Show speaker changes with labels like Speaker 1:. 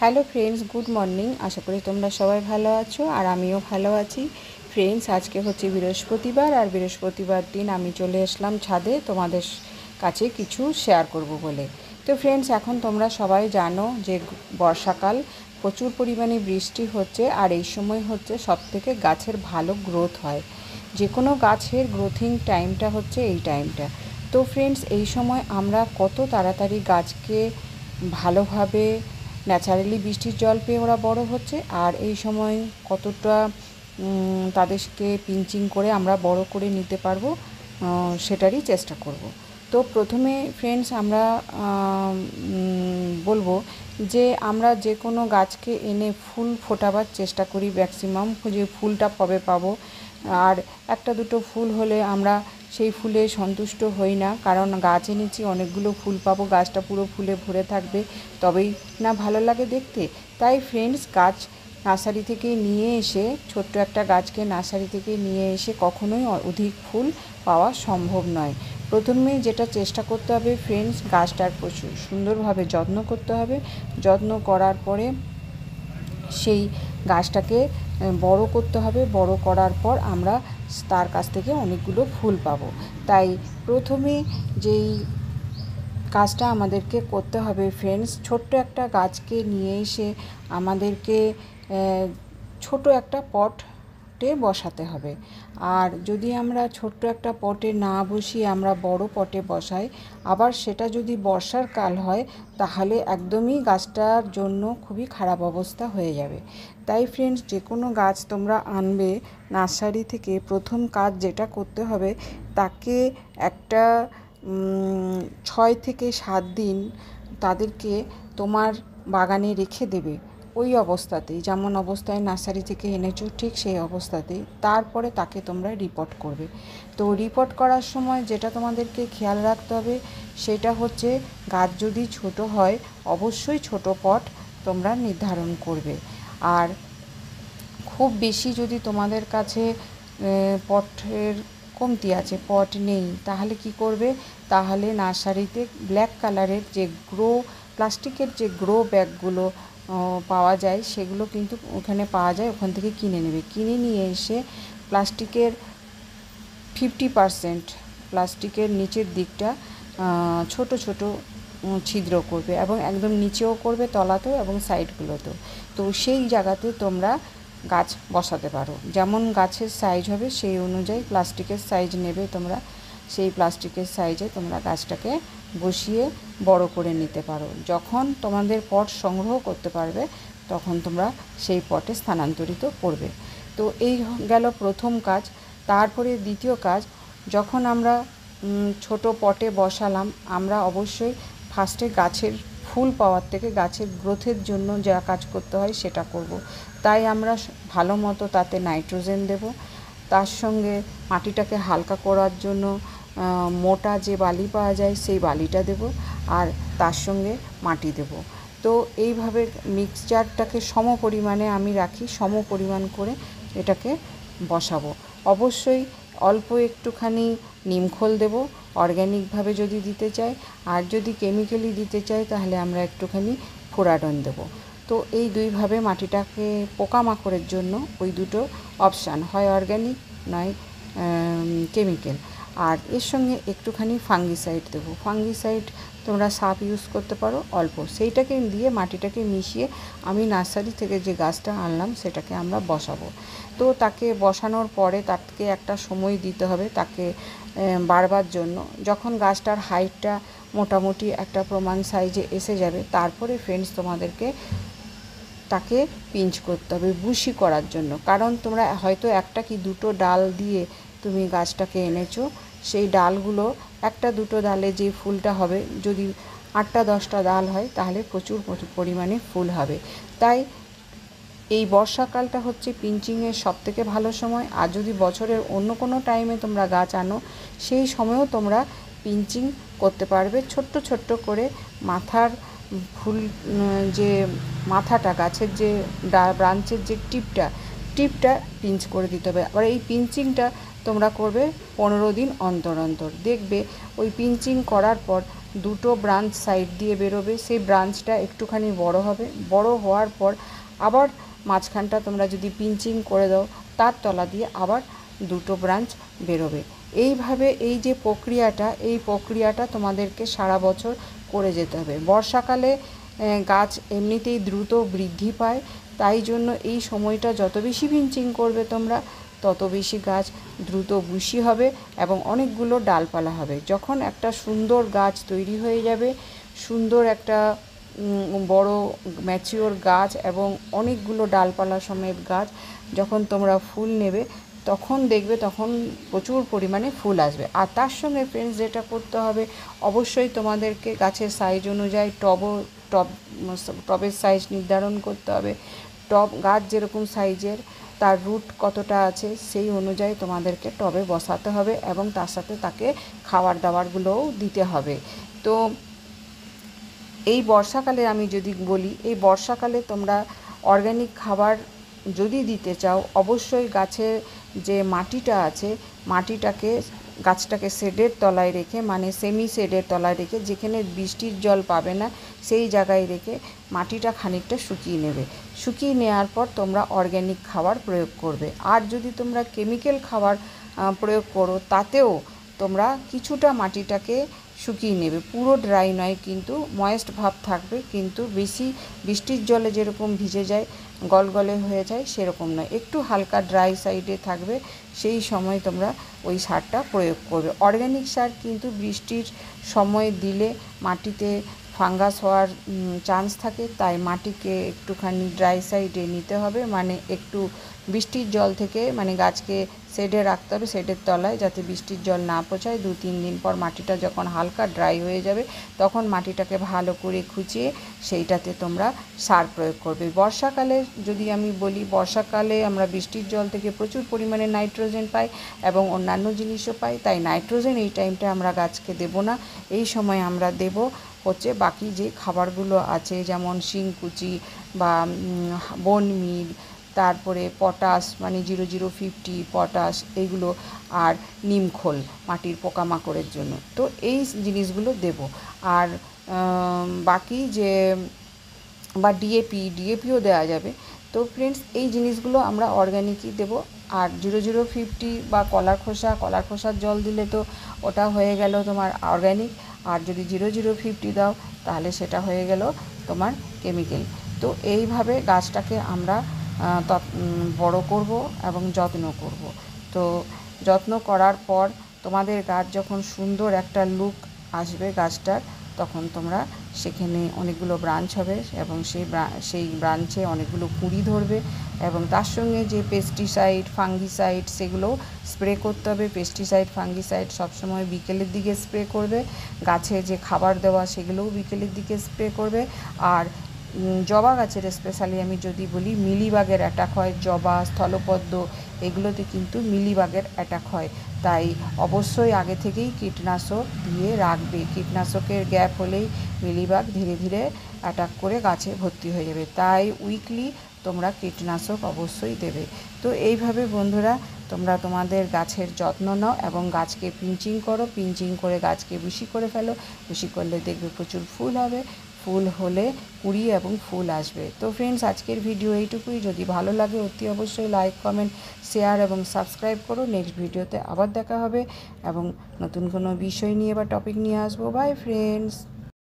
Speaker 1: Hello friends, good morning. আশা করি তোমরা সবাই ভালো আছো আর আমিও ভালো আছি। ফ্রেন্ডস, আজকে হচ্ছে বৃহস্পতিবার আর বৃহস্পতিবার দিন আমি চলে আসলাম ছাদে তোমাদের কাছে কিছু শেয়ার করব বলে। তো ফ্রেন্ডস, এখন তোমরা সবাই জানো যে বর্ষাকাল, প্রচুর পরিমাণে বৃষ্টি হচ্ছে আর এই সময় হচ্ছে সবথেকে গাছের ভালো গ্রোথ হয়। যে কোনো গাছের গ্রোথিং টাইমটা হচ্ছে এই টাইমটা। তো ফ্রেন্ডস, এই সময় আমরা কত তাড়াতাড়ি গাছকে ভালোভাবে ন্যাচারালি বৃষ্টির জল পেয়ে ওরা বড় হচ্ছে, আর এই সময় কতটা তাদেরকে পিঞ্চিং করে আমরা বড় করে নিতে পারবো সেটারই চেষ্টা করব। তো প্রথমে ফ্রেন্ডস আমরা বলবো যে আমরা যে কোনো গাছকে এনে ফুল ফোটাবার চেষ্টা করি ম্যাক্সিমাম, যে ফুলটা কবে পাবো। আর একটা দুটো ফুল হলে আমরা সেই ফুলে সন্তুষ্ট হই না, কারণ গাছ এনেছি অনেকগুলো ফুল পাবো, গাছটা পুরো ফুলে ভরে থাকবে, তবেই না ভালো লাগে দেখতে। তাই ফ্রেন্ডস, গাছ নার্সারি থেকে নিয়ে এসে, ছোট্ট একটা গাছকে নার্সারি থেকে নিয়ে এসে কখনোই অধিক ফুল পাওয়া সম্ভব নয়। প্রথমে যেটা চেষ্টা করতে হবে ফ্রেন্ডস, গাছটার প্রচুর সুন্দরভাবে যত্ন করতে হবে। যত্ন করার পরে সেই গাছটাকে বড় করতে হবে। বড় করার পর আমরা তার কাছ থেকে অনেকগুলো ফুল পাবো। তাই প্রথমে যেই কাজটা আমাদেরকে করতে হবে ফ্রেন্ডস, ছোট্ট একটা গাছকে নিয়ে এসে আমাদেরকে ছোট একটা পটে বসাতে হবে। আর যদি আমরা ছোট্ট একটা পটে না বসিয়ে আমরা বড় পটে বসাই, আবার সেটা যদি বর্ষার কাল হয়, তাহলে একদমই গাছটার জন্য খুবই খারাপ অবস্থা হয়ে যাবে। তাই ফ্রেন্ডস, যে কোনো গাছ তোমরা আনবে নার্সারি থেকে, প্রথম কাজ যেটা করতে হবে, তাকে একটা 6 থেকে 7 দিন তাদেরকে তোমার বাগানে রেখে দেবে, ওই অবস্থাতেই, যেমন অবস্থায় নার্সারি থেকে এনেছো ঠিক সেই অবস্থাতেই। তারপরে তাকে তোমরা রিপোর্ট করবে। তো রিপোর্ট করার সময় যেটা তোমাদেরকে খেয়াল রাখতে হবে সেটা হচ্ছে, গাছ যদি ছোট হয় অবশ্যই ছোট পট তোমরা নির্ধারণ করবে। আর খুব বেশি যদি তোমাদের কাছে পটের কমতি আছে, পট নেই, তাহলে কি করবে, তাহলে নার্সারিতে ব্ল্যাক কালারের যে প্লাস্টিকের যে গ্রো ব্যাগগুলো পাওয়া যায়, সেগুলো কিন্তু ওখানে পাওয়া যায়, ওখান থেকে কিনে নেবে। কিনে নিয়ে এসে প্লাস্টিকের 50% প্লাস্টিকের নিচের দিকটা ছোট ছোট ছিদ্র করবে, এবং একদম নিচেও করবে, তলাতেও এবং সাইডগুলোতেও। তো সেই জায়গাতে তোমরা গাছ বসাতে পারো। যেমন গাছের সাইজ হবে সেই অনুযায়ী প্লাস্টিকের সাইজ নেবে তোমরা, সেই প্লাস্টিকের সাইজে তোমরা গাছটাকে বসিয়ে বড় করে নিতে পারো। যখন তোমাদের পট সংগ্রহ করতে পারবে তখন তোমরা সেই পটে স্থানান্তরিত করবে। তো এই গেল প্রথম কাজ। তারপরে দ্বিতীয় কাজ, যখন আমরা ছোট পটে বসালাম, আমরা অবশ্যই ফার্স্টে গাছের ফুল পাওয়ার থেকে গাছের গ্রোথের জন্য যা কাজ করতে হয় সেটা করব। তাই আমরা ভালো মতো তাতে নাইট্রোজেন দেব, তার সঙ্গে মাটিটাকে হালকা করার জন্য মোটা যে বালি পাওয়া যায় সেই বালিটা দেব, আর তার সঙ্গে মাটি দেব। তো এইভাবে মিক্সচারটাকে সম পরিমাণে আমি রাখি, সম পরিমাণ করে এটাকে বসাবো। অবশ্যই অল্প একটুখানি নিমখোল দেব অর্গ্যানিকভাবে যদি দিতে চাই, আর যদি কেমিক্যালি দিতে চাই তাহলে আমরা একটুখানি ফোরাডন দেব। তো এই দুইভাবে মাটিটাকে পোকামাকড়ের জন্য ওই দুটো অপশান, হয় অর্গ্যানিক নয় কেমিক্যাল। আর এর সঙ্গে একটুখানি ফাঙ্গিসাইড দেবো। ফাঙ্গিসাইড তোমরা সাপ ইউজ করতে পারো অল্প, সেইটাকে দিয়ে মাটিটাকে মিশিয়ে আমি নার্সারি থেকে যে গাছটা আনলাম সেটাকে আমরা বসাবো। তো তাকে বসানোর পরে তাকে একটা সময় দিতে হবে তাকে বাড়বার জন্য। যখন গাছটার হাইটটা মোটামুটি একটা প্রমাণ সাইজে এসে যাবে, তারপরে ফ্রেন্ডস তোমাদেরকে তাকে পিঞ্চ করতে হবে বুশি করার জন্য। কারণ তোমরা হয়তো একটা কি দুটো ডাল দিয়ে তুমি গাছটাকে এনেছো, সেই ডালগুলো একটা দুটো ডালে যে ফুলটা হবে, যদি 8-10টা ডাল হয় তাহলে প্রচুর পরিমাণে ফুল হবে। তাই এই বর্ষাকালটা হচ্ছে পিঞ্চিংয়ের সবথেকে ভালো সময়। আর যদি বছরের অন্য কোনো টাইমে তোমরা গাছ আনো, সেই সময়ও তোমরা পিঞ্চিং করতে পারবে। ছোট্ট ছোট্ট করে মাথার ফুল, যে মাথাটা, গাছের যে ব্রাঞ্চের যে টিপটা পিঞ্চ করে দিতে হবে। আবার এই পিঞ্চিংটা তোমরা করবে 15 দিন অন্তর অন্তর। দেখবে ওই পিঞ্চিং করার পর দুটো ব্রাঞ্চ সাইড দিয়ে বেরোবে, সেই ব্রাঞ্চটা একটুখানি বড় হবে, বড় হওয়ার পর আবার মাঝখানটা তোমরা যদি পিঞ্চিং করে দাও, তার তলা দিয়ে আবার দুটো ব্রাঞ্চ বেরোবে। এইভাবে এই যে প্রক্রিয়াটা তোমাদেরকে সারা বছর করে যেতে হবে। বর্ষাকালে গাছ এমনিতেই দ্রুত বৃদ্ধি পায়, তাই জন্য এই সময়টা যত বেশি পিঞ্চিং করবে তোমরা, তত বেশি গাছ দ্রুত বুশি হবে এবং অনেকগুলো ডালপালা হবে। যখন একটা সুন্দর গাছ তৈরি হয়ে যাবে, সুন্দর একটা বড় ম্যাচিওর গাছ এবং অনেকগুলো ডালপালা সমেত গাছ যখন তোমরা ফুল নেবে, তখন দেখবে তখন প্রচুর পরিমাণে ফুল আসবে। আর তার সঙ্গে ফ্রেন্ডস যেটা করতে হবে, অবশ্যই তোমাদেরকে গাছের সাইজ অনুযায়ী টবের সাইজ নির্ধারণ করতে হবে। গাছ যেরকম সাইজের, তার রুট কতটা আছে সেই অনুযায়ী তোমাদেরকে টবে বসাতে হবে এবং তার সাথে তাকে খাবার দাবারগুলোও দিতে হবে। তো এই বর্ষাকালে আমি যদি বলি, এই বর্ষাকালে তোমরা অর্গ্যানিক খাবার যদি দিতে চাও, অবশ্যই গাছের যে মাটিটা আছে, গাছটাকে শেডের তলায় রেখে, মানে সেমি শেডের তলায় রেখে, যেখানে বৃষ্টির জল পাবে না সেই জায়গায় রেখে মাটিটা খানিকটা শুকিয়ে নেবে। শুকিয়ে নেওয়ার পর তোমরা অর্গ্যানিক খাবার প্রয়োগ করবে। আর যদি তোমরা কেমিক্যাল খাবার প্রয়োগ করো, তাতেও তোমরা কিছুটা মাটিটাকে শুকিয়ে নেবে, পুরো ড্রাই নয়, কিন্তু ময়েস্ট ভাব থাকবে, কিন্তু বেশি বৃষ্টির জলে যেরকম ভিজে যায়, গলগলে হয়ে যায়, সেরকম নয়, একটু হালকা ড্রাই সাইডে থাকবে। সেই সময় তোমরা ওই সারটা প্রয়োগ করবে। অর্গ্যানিক সার কিন্তু বৃষ্টির সময় দিলে মাটিতে ফাঙ্গাস হওয়ার চান্স থাকে, তাই মাটিকে একটুখানি ড্রাই সাইডে নিতে হবে, মানে একটু বৃষ্টির জল থেকে, মানে গাছকে শেডে রাখতে হবে, শেডের তলায়, যাতে বৃষ্টির জল না পৌঁছায়। 2-3 দিন পর মাটিটা যখন হালকা ড্রাই হয়ে যাবে, তখন মাটিটাকে ভালো করে খুঁচিয়ে সেইটাতে তোমরা সার প্রয়োগ করবে। বর্ষাকালে যদি আমি বলি, বর্ষাকালে আমরা বৃষ্টির জল থেকে প্রচুর পরিমাণে নাইট্রোজেন পাই এবং অন্যান্য জিনিসও পাই, তাই নাইট্রোজেন এই টাইমটা আমরা গাছকে দেব না। এই সময় আমরা দেব হচ্ছে বাকি যে খাবারগুলো আছে, যেমন শিংকুচি বা বোন মিল, তারপরে পটাশ, মানে 0050 পটাশ, এইগুলো, আর নিমখোল মাটির পোকামাকড়ের জন্য। তো এই জিনিসগুলো দেব। আর বাকি যে বা ডিএপিও দেওয়া যাবে। তো ফ্রেন্ডস, এই জিনিসগুলো আমরা অর্গ্যানিকই দেব। আর 0050 বা কলার খোসার জল দিলে তো ওটা হয়ে গেল তোমার অর্গ্যানিক, আর যদি 0050 দাও তাহলে সেটা হয়ে গেল তোমার কেমিক্যাল। তো এইভাবে গাছটাকে আমরা বড় করব এবং যত্ন করব। তো যত্ন করার পর তোমাদের গাছ যখন সুন্দর একটা লুক আসবে গাছটার, তখন তোমরা সেখানে অনেকগুলো ব্রাঞ্চ হবে এবং সেই ব্রাঞ্চে অনেকগুলো কুঁড়ি ধরবে এবং তার সঙ্গে যে পেস্টিসাইড, ফাঙ্গিসাইড, সেগুলো স্প্রে করতে হবে। পেস্টিসাইড, ফাঙ্গিসাইড সবসময় বিকেলের দিকে স্প্রে করবে। গাছে যে খাবার দেওয়া, সেগুলোও বিকেলের দিকে স্প্রে করবে। আর জবা গাছের স্পেশালি আমি যদি বলি, মিলিবাগের অ্যাটাক হয়, জবা, স্থলপদ্ম, এগুলোতে কিন্তু মিলিবাগের অ্যাটাক হয়, তাই অবশ্যই আগে থেকেই কীটনাশক দিয়ে রাখবে। কীটনাশকের গ্যাপ হলেই মিলিবাগ ধীরে ধীরে অ্যাটাক করে গাছে ভর্তি হয়ে যাবে, তাই উইকলি তোমরা কীটনাশক অবশ্যই দেবে। তো এইভাবে বন্ধুরা, তোমরা তোমাদের গাছের যত্ন নাও এবং গাছকে পিঞ্চিং করো, পিঞ্চিং করে গাছকে বুশি করে ফেলো। বুশি করলে দেখবে প্রচুর ফুল হবে, ফুল হলে কুঁড়ি এবং ফুল আসবে। তো ফ্রেন্ডস, আজকের ভিডিও এইটুকুই। যদি ভালো লাগে অতি অবশ্যই লাইক, কমেন্ট, শেয়ার এবং সাবস্ক্রাইব করো। নেক্সট ভিডিওতে আবার দেখা হবে এবং নতুন কোনো বিষয় নিয়ে বা টপিক নিয়ে আসবো। By friends.